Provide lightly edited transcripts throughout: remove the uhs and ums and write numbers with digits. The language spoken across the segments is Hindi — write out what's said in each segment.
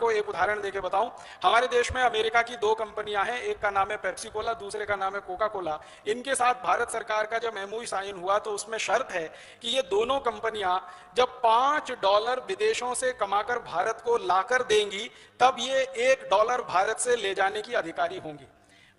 आपको एक उदाहरण देके बताऊं, हमारे देश में अमेरिका की दो कंपनियां हैं, एक का नाम है पेप्सी कोला, दूसरे का नाम है कोका कोला। इनके साथ भारत सरकार का जब एमओयू साइन हुआ तो उसमें शर्त है कि ये दोनों कंपनियां जब $5 विदेशों से कमाकर भारत को लाकर देंगी तब ये $1 भारत से ले जाने की अधिकारी होंगी।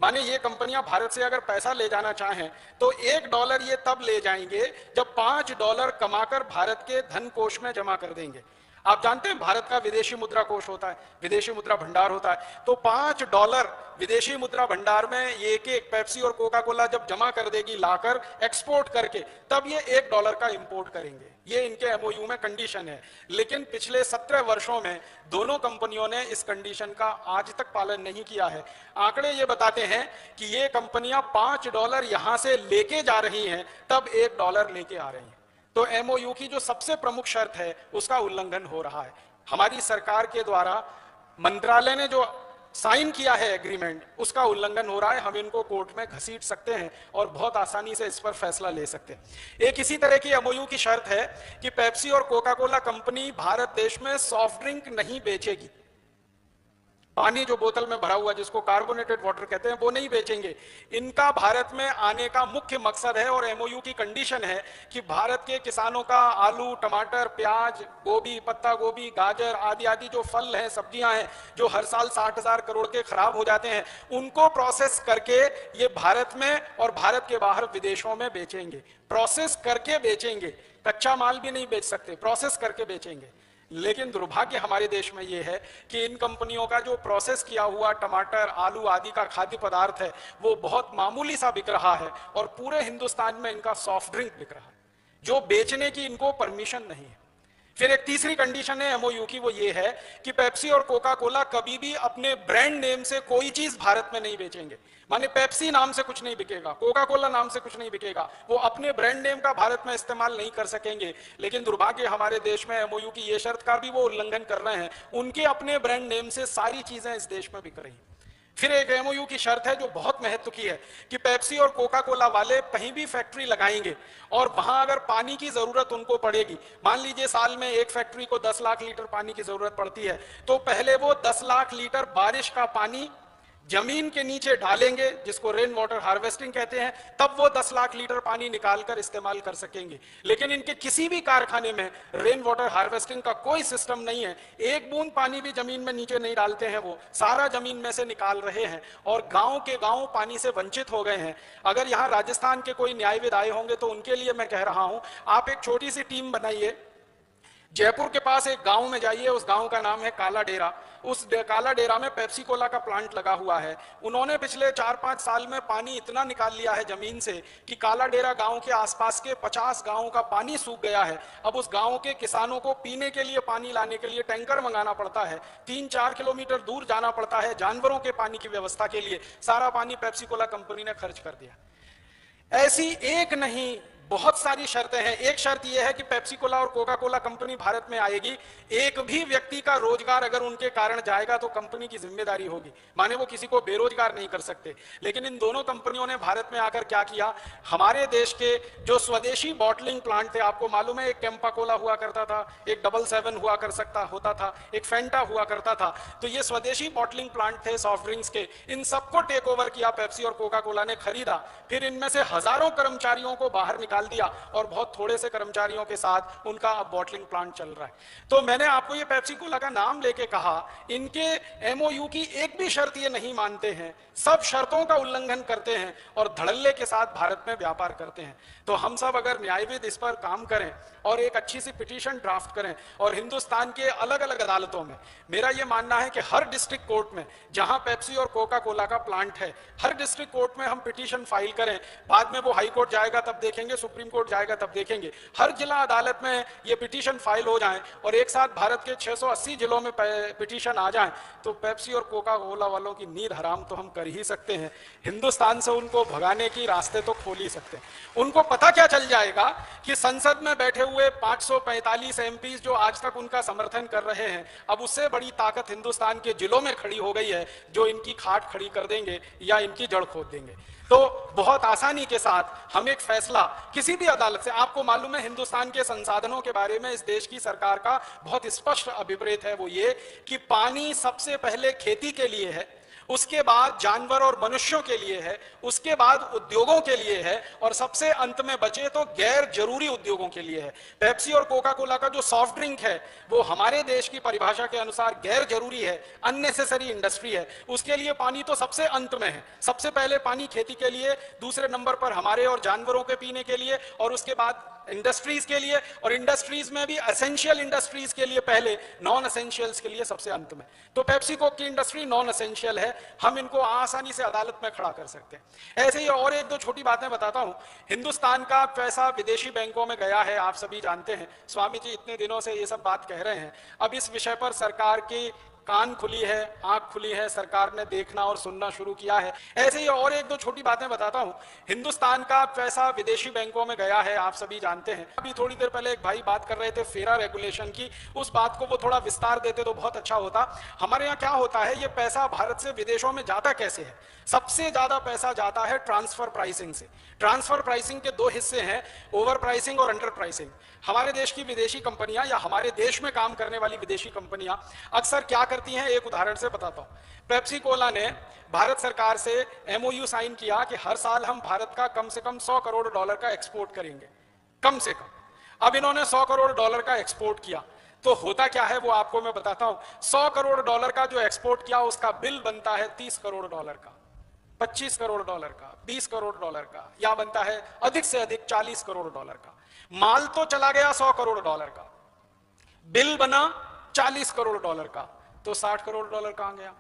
माने ये कंपनियां भारत से अगर पैसा ले जाना चाहें तो $1 ये तब ले जाएंगे जब $5 कमाकर भारत के धन कोष में जमा कर देंगे। आप जानते हैं भारत का विदेशी मुद्रा कोष होता है, विदेशी मुद्रा भंडार होता है, तो $5 विदेशी मुद्रा भंडार में ये एक पेप्सी और कोका कोला जब जमा कर देगी लाकर एक्सपोर्ट करके, तब ये $1 का इंपोर्ट करेंगे। ये इनके एमओयू में कंडीशन है। लेकिन पिछले 17 वर्षों में दोनों कंपनियों ने इस कंडीशन का आज तक पालन नहीं किया है। आंकड़े ये बताते हैं कि ये कंपनियां $5 यहां से लेके जा रही हैं तब $1 लेके आ रही हैं। तो एमओयू की जो सबसे प्रमुख शर्त है उसका उल्लंघन हो रहा है। हमारी सरकार के द्वारा मंत्रालय ने जो साइन किया है एग्रीमेंट, उसका उल्लंघन हो रहा है। हम इनको कोर्ट में घसीट सकते हैं और बहुत आसानी से इस पर फैसला ले सकते हैं। एक इसी तरह की एमओयू की शर्त है कि पेप्सी और कोका कोला कंपनी भारत देश में सॉफ्ट ड्रिंक नहीं बेचेगी। पानी जो बोतल में भरा हुआ जिसको कार्बोनेटेड वाटर कहते हैं वो नहीं बेचेंगे। इनका भारत में आने का मुख्य मकसद है और एमओयू की कंडीशन है कि भारत के किसानों का आलू, टमाटर, प्याज, गोभी, पत्ता गोभी, गाजर आदि आदि जो फल हैं, सब्जियां हैं, जो हर साल 60,000 करोड़ के खराब हो जाते हैं, उनको प्रोसेस करके ये भारत में और भारत के बाहर विदेशों में बेचेंगे। प्रोसेस करके बेचेंगे, कच्चा माल भी नहीं बेच सकते, प्रोसेस करके बेचेंगे। लेकिन दुर्भाग्य हमारे देश में यह है कि इन कंपनियों का जो प्रोसेस किया हुआ टमाटर, आलू आदि का खाद्य पदार्थ है वो बहुत मामूली सा बिक रहा है और पूरे हिंदुस्तान में इनका सॉफ्ट ड्रिंक बिक रहा है जो बेचने की इनको परमिशन नहीं है। फिर एक तीसरी कंडीशन है एमओयू की, वो ये है कि पेप्सी और कोका कोला कभी भी अपने ब्रांड नेम से कोई चीज भारत में नहीं बेचेंगे। माने पेप्सी नाम से कुछ नहीं बिकेगा, कोका कोला नाम से कुछ नहीं बिकेगा, वो अपने ब्रांड नेम का भारत में इस्तेमाल नहीं कर सकेंगे। लेकिन दुर्भाग्य हमारे देश में एमओयू की ये शर्त का भी वो उल्लंघन कर रहे हैं। उनके अपने ब्रांड नेम से सारी चीजें इस देश में बिक रही हैं। फिर एक एमओयू की शर्त है जो बहुत महत्व की है कि पेप्सी और कोका कोला वाले कहीं भी फैक्ट्री लगाएंगे और वहां अगर पानी की जरूरत उनको पड़ेगी, मान लीजिए साल में एक फैक्ट्री को 10 लाख लीटर पानी की जरूरत पड़ती है, तो पहले वो 10 लाख लीटर बारिश का पानी जमीन के नीचे डालेंगे जिसको रेन वाटर हार्वेस्टिंग कहते हैं, तब वो 10 लाख लीटर पानी निकालकर इस्तेमाल कर सकेंगे। लेकिन इनके किसी भी कारखाने में रेन वाटर हार्वेस्टिंग का कोई सिस्टम नहीं है। एक बूंद पानी भी जमीन में नीचे नहीं डालते हैं, वो सारा जमीन में से निकाल रहे हैं और गांव के गांव पानी से वंचित हो गए हैं। अगर यहाँ राजस्थान के कोई न्यायविद आए होंगे तो उनके लिए मैं कह रहा हूं, आप एक छोटी सी टीम बनाइए, जयपुर के पास एक गांव में जाइए, उस गांव का नाम है काला डेरा। उस काला डेरा में पेप्सी कोला का प्लांट लगा हुआ है। उन्होंने पिछले 4-5 साल में पानी इतना निकाल लिया है जमीन से कि काला डेरा गांव के आसपास के 50 गांवों का पानी सूख गया है। अब उस गांव के किसानों को पीने के लिए पानी लाने के लिए टैंकर मंगाना पड़ता है, 3-4 किलोमीटर दूर जाना पड़ता है जानवरों के पानी की व्यवस्था के लिए। सारा पानी पेप्सी कोला कंपनी ने खर्च कर दिया। ऐसी एक नहीं बहुत सारी शर्तें हैं। एक शर्त यह है कि पेप्सी कोला और कोका कोला कंपनी भारत में आएगी, एक भी व्यक्ति का रोजगार अगर उनके कारण जाएगा तो कंपनी की जिम्मेदारी होगी, माने वो किसी को बेरोजगार नहीं कर सकते। लेकिन इन दोनों कंपनियों ने भारत में आकर क्या किया, हमारे देश के जो स्वदेशी बॉटलिंग प्लांट थे, आपको मालूम है एक कैंपा कोला हुआ करता था, एक 777 हुआ होता था, एक फेंटा हुआ करता था, तो ये स्वदेशी बॉटलिंग प्लांट थे सॉफ्ट ड्रिंक्स के। इन सबको टेक ओवर किया पेप्सी और कोका कोला ने, खरीदा, फिर इनमें से हजारों कर्मचारियों को बाहर निकाल दिया और बहुत थोड़े से कर्मचारियों के साथ उनका अब बॉटलिंग प्लांट चल रहा है। तो मैंने आपको ये पेप्सी कोला का नाम लेके कहा, इनके एमओयू की एक भी शर्त ये नहीं मानते हैं, सब शर्तों का उल्लंघन करते हैं और धड़ल्ले के साथ भारत में व्यापार करते हैं। तो हम सब अगर न्यायविद इस पर काम करें और एक अच्छी सी पिटीशन ड्राफ्ट करें और हिंदुस्तान के अलग अलग अदालतों में, मेरा यह मानना है कि हर डिस्ट्रिक्ट कोर्ट में जहां पेप्सी और कोका कोला का प्लांट है, हर डिस्ट्रिक्ट कोर्ट में हम पिटीशन फाइल करें। बाद में वो हाई कोर्ट जाएगा तब देखेंगे, सुप्रीम कोर्ट जाएगा तब देखेंगे। हर जिला अदालत में ये पिटीशन फाइल हो जाएं और एक साथ भारत के 680 जिलों में पिटीशन आ जाएं, तो पेप्सी और कोका कोला वालों की नींद हराम तो हम कर ही सकते हैं। हिंदुस्तान से उनको भगाने की रास्ते तो खोल ही सकते हैं। उनको पता क्या चल जाएगा कि संसद में बैठे हुए 545 एमपीज जो आज तक उनका समर्थन कर रहे हैं, अब उससे बड़ी ताकत हिंदुस्तान के जिलों में खड़ी हो गई है जो इनकी खाट खड़ी कर देंगे या इनकी जड़ खोद देंगे। तो बहुत आसानी के साथ हम एक फैसला किसी भी अदालत से, आपको मालूम है हिंदुस्तान के संसाधनों के बारे में इस देश की सरकार का बहुत स्पष्ट अभिप्रेत है, वो ये कि पानी सबसे पहले खेती के लिए है, उसके बाद जानवर और मनुष्यों के लिए है, उसके बाद उद्योगों के लिए है, और सबसे अंत में बचे तो गैर जरूरी उद्योगों के लिए है। पेप्सी और कोका कोला का जो सॉफ्ट ड्रिंक है वो हमारे देश की परिभाषा के अनुसार गैर जरूरी है, अननेसेसरी इंडस्ट्री है, उसके लिए पानी तो सबसे अंत में है। सबसे पहले पानी खेती के लिए, दूसरे नंबर पर हमारे और जानवरों के पीने के लिए, और उसके बाद इंडस्ट्रीज के लिए, और इंडस्ट्रीज में भी एसेंशियल इंडस्ट्रीज के लिए पहले, नॉन एसेंशियल्स के लिए सबसे अंत में। तो पेप्सी कोक की इंडस्ट्री नॉन एसेंशियल है, हम इनको आसानी से अदालत में खड़ा कर सकते हैं। ऐसे ही और एक दो छोटी बातें बताता हूं। हिंदुस्तान का पैसा विदेशी बैंकों में गया है, आप सभी जानते हैं, स्वामी जी इतने दिनों से ये सब बात कह रहे हैं। अब इस विषय पर सरकार की कान खुली है, आंख खुली है, सरकार ने देखना और सुनना शुरू किया है। ऐसे ही और एक दो छोटी बातें बताता हूं। हिंदुस्तान का पैसा विदेशी बैंकों में गया है, आप सभी जानते हैं। अभी थोड़ी देर पहले एक भाई बात कर रहे थे फेरा रेगुलेशन की, उस बात को वो थोड़ा विस्तार देते तो बहुत अच्छा होता। हमारे यहाँ क्या होता है, ये पैसा भारत से विदेशों में जाता कैसे है? सबसे ज्यादा पैसा जाता है ट्रांसफर प्राइसिंग से। ट्रांसफर प्राइसिंग के दो हिस्से हैं, ओवर प्राइसिंग और अंडर प्राइसिंग। हमारे देश की विदेशी कंपनियां या हमारे देश में काम करने वाली विदेशी कंपनियां अक्सर क्या करती हैं, एक उदाहरण से बताता हूं। पेप्सी कोला ने भारत सरकार से एमओयू साइन किया कि हर साल हम भारत का कम से कम $100 करोड़ का एक्सपोर्ट करेंगे, कम से कम। अब इन्होंने $100 करोड़ का एक्सपोर्ट किया, तो होता क्या है वो आपको मैं बताता हूं। $100 करोड़ का जो एक्सपोर्ट किया उसका बिल बनता है $30 करोड़ का, $25 करोड़ का, $20 करोड़ का, या बनता है अधिक से अधिक $40 करोड़ का। माल तो चला गया $100 करोड़ का, बिल बना $40 करोड़ का, तो $60 करोड़ कहां गया?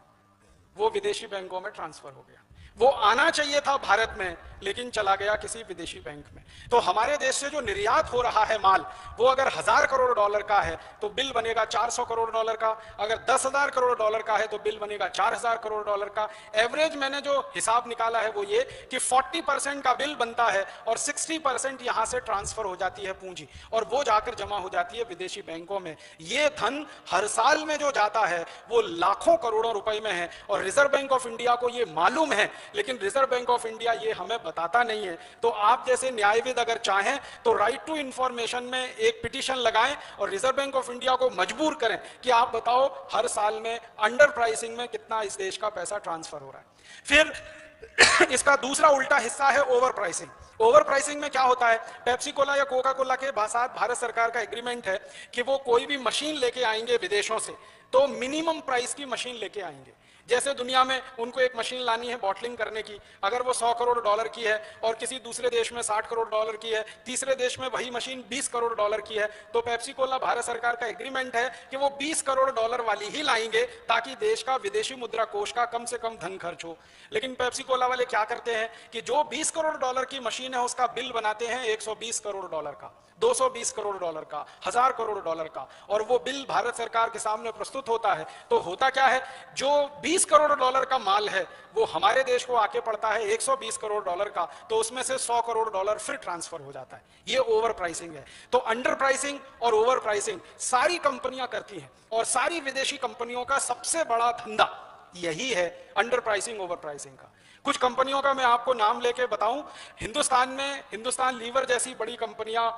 वो विदेशी बैंकों में ट्रांसफर हो गया। वो आना चाहिए था भारत में, लेकिन चला गया किसी विदेशी बैंक में। तो हमारे देश से जो निर्यात हो रहा है माल, वो अगर $1000 करोड़ का है तो बिल बनेगा $400 करोड़ का, अगर $10,000 करोड़ का है तो बिल बनेगा $4000 करोड़ का। एवरेज मैंने जो हिसाब निकाला है वो ये कि 40% का बिल बनता है और 60% यहां से ट्रांसफर हो जाती है पूंजी, और वो जाकर जमा हो जाती है विदेशी बैंकों में। ये धन हर साल में जो जाता है वो लाखों करोड़ों रुपए में है, और रिजर्व बैंक ऑफ इंडिया को ये मालूम है, लेकिन रिजर्व बैंक ऑफ इंडिया ये हमें बताता नहीं है। तो आप जैसे न्यायविद अगर चाहें तो राइट टू इंफॉर्मेशन में एक पिटीशन लगाएं और रिजर्व बैंक ऑफ इंडिया को मजबूर करें कि आप बताओ हर साल में अंडर प्राइसिंग में कितना इस देश का पैसा ट्रांसफर हो रहा है। फिर इसका दूसरा उल्टा हिस्सा है ओवर प्राइसिंग। ओवर प्राइसिंग में क्या होता है, पेप्सी कोला या कोका कोला के साथ भारत सरकार का एग्रीमेंट है कि वो कोई भी मशीन लेके आएंगे विदेशों से तो मिनिमम प्राइस की मशीन लेके आएंगे। जैसे दुनिया में उनको एक मशीन लानी है बॉटलिंग करने की, अगर वो $100 करोड़ की है और किसी दूसरे देश में $60 करोड़ की है, तीसरे देश में वही मशीन $20 करोड़ की है, तो पेप्सी कोला भारत सरकार का एग्रीमेंट है कि वो $20 करोड़ वाली ही लाएंगे ताकि देश का विदेशी मुद्रा कोष का कम से कम धन खर्च हो। लेकिन पेप्सी कोला वाले क्या करते हैं कि जो $20 करोड़ की मशीन है उसका बिल बनाते हैं $120 करोड़ का, $220 करोड़ का, $1000 करोड़ का, और वो बिल भारत सरकार के सामने प्रस्तुत होता है। तो होता क्या है, जो $20 करोड़ का माल है वो हमारे देश को आके पड़ता है $120 करोड़ का, तो उसमें से $100 करोड़ फिर ट्रांसफर हो जाता है। ये ओवर प्राइसिंग है। तो अंडर प्राइसिंग और ओवर प्राइसिंग सारी कंपनियां करती हैं, और सारी विदेशी कंपनियों का सबसे बड़ा धंधा यही है, अंडर प्राइसिंग ओवर प्राइसिंग का। कुछ कंपनियों का मैं आपको नाम लेके बताऊं। हिंदुस्तान में हिंदुस्तान लीवर जैसी बड़ी कंपनियां,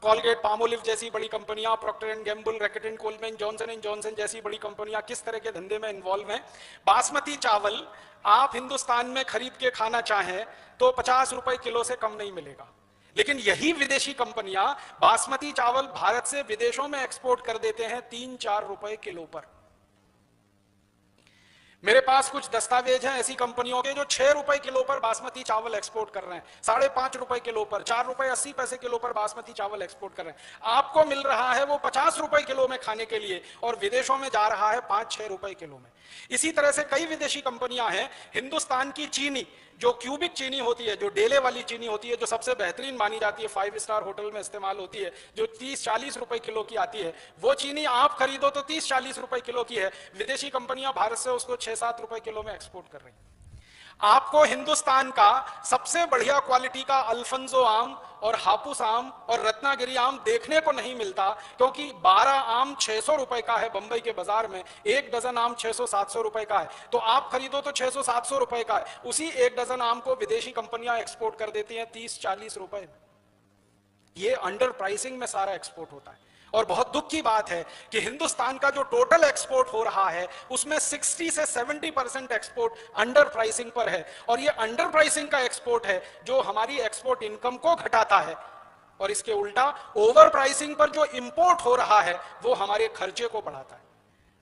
कॉलगेट पामोलिव जैसी बड़ी कंपनियां, Procter and Gamble, Reckitt and Colman, Johnson and Johnson जैसी बड़ी कंपनियां किस तरह के धंधे में इन्वॉल्व हैं। बासमती चावल आप हिंदुस्तान में खरीद के खाना चाहें तो ₹50 किलो से कम नहीं मिलेगा, लेकिन यही विदेशी कंपनियां बासमती चावल भारत से विदेशों में एक्सपोर्ट कर देते हैं ₹3-4 किलो पर। मेरे पास कुछ दस्तावेज हैं ऐसी कंपनियों के जो ₹6 किलो पर बासमती चावल एक्सपोर्ट कर रहे हैं, ₹5.5 किलो पर, ₹4.80 किलो पर बासमती चावल एक्सपोर्ट कर रहे हैं। आपको मिल रहा है वो ₹50 किलो में खाने के लिए, और विदेशों में जा रहा है ₹5-6 किलो में। इसी तरह से कई विदेशी कंपनियां हैं। हिंदुस्तान की चीनी, जो क्यूबिक चीनी होती है, जो डेले वाली चीनी होती है, जो सबसे बेहतरीन मानी जाती है, 5 स्टार होटल में इस्तेमाल होती है, जो 30-40 रुपए किलो की आती है, वो चीनी आप खरीदो तो 30-40 रुपए किलो की है। विदेशी कंपनियां भारत से उसको ₹6-7 किलो में एक्सपोर्ट कर रही हैं। आपको हिंदुस्तान का सबसे बढ़िया क्वालिटी का अल्फंजो आम और हापुस आम और रत्नागिरी आम देखने को नहीं मिलता, क्योंकि 12 आम 600 रुपए का है बंबई के बाजार में, एक डजन आम 600-700 रुपए का है। तो आप खरीदो तो 600-700 रुपए का है, उसी एक डजन आम को विदेशी कंपनियां एक्सपोर्ट कर देती हैं 30-40 रुपए। ये अंडर प्राइसिंग में सारा एक्सपोर्ट होता है। और बहुत दुख की बात है कि हिंदुस्तान का जो टोटल एक्सपोर्ट हो रहा है उसमें 60 से 70% एक्सपोर्ट अंडर प्राइसिंग पर है, और ये अंडर प्राइसिंग का एक्सपोर्ट है जो हमारी एक्सपोर्ट इनकम को घटाता है। और इसके उल्टा ओवर प्राइसिंग पर जो इंपोर्ट हो रहा है वो हमारे खर्चे को बढ़ाता है।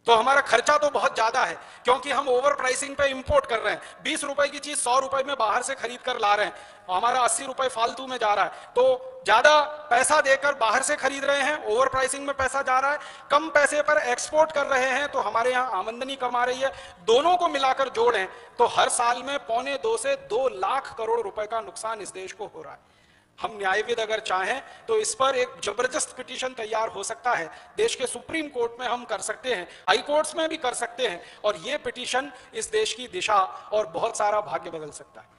तो हमारा खर्चा तो बहुत ज्यादा है, क्योंकि हम ओवर प्राइसिंग पे इंपोर्ट कर रहे हैं। 20 रुपए की चीज 100 रुपए में बाहर से खरीद कर ला रहे हैं, हमारा 80 रुपए फालतू में जा रहा है। तो ज्यादा पैसा देकर बाहर से खरीद रहे हैं, ओवर प्राइसिंग में पैसा जा रहा है, कम पैसे पर एक्सपोर्ट कर रहे हैं, तो हमारे यहाँ आमदनी कम आ रही है। दोनों को मिलाकर जोड़ें तो हर साल में 1.25 से 2 लाख करोड़ रुपए का नुकसान इस देश को हो रहा है। हम न्यायविद अगर चाहें तो इस पर एक जबरदस्त पिटीशन तैयार हो सकता है, देश के सुप्रीम कोर्ट में हम कर सकते हैं, हाई कोर्ट्स में भी कर सकते हैं, और यह पिटीशन इस देश की दिशा और बहुत सारा भाग्य बदल सकता है।